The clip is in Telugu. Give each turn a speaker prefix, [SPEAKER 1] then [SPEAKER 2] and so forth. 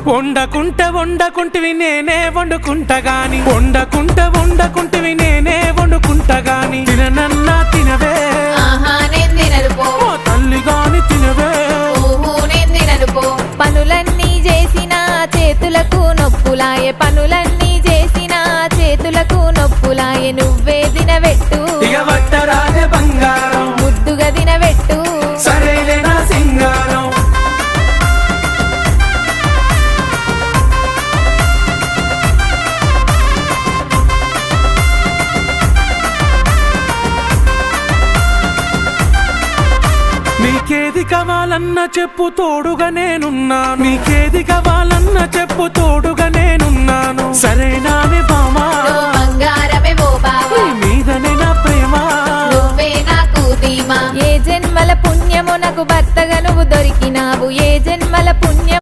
[SPEAKER 1] వండకుంటివి నేనే వండుకుంటా గాని వండకుంటివి నేనే వండుకుంటా గాని తిననన్నా తినవే
[SPEAKER 2] నేను తినను పో
[SPEAKER 1] తల్లి గాని తినవే
[SPEAKER 2] నేను తినను పో పనులన్నీ చేసిన చేతులకు నొప్పులాయే పనులన్నీ చేసిన చేతులకు నొప్పులాయే నువ్వే తినబెట్టు
[SPEAKER 1] ఇక వట్టరాజే బంగారం
[SPEAKER 2] ముద్దుగా తినబెట్టు
[SPEAKER 1] సరేలే నా సింగారం నీకేది కావాలన్నా చెప్పు తోడుగా నేనున్నాను నీకేది కావాలన్నా చెప్పు తోడుగా నేనున్నాను సరేనానే బామా
[SPEAKER 2] బంగారమే ఓ బావా
[SPEAKER 1] మీదనే నా ప్రేమ
[SPEAKER 2] నువ్వే నాకు ధీమా ఏ జన్మల పుణ్యము నాకు భర్తగా నువ్వు దొరికినావు ఏ జన్మ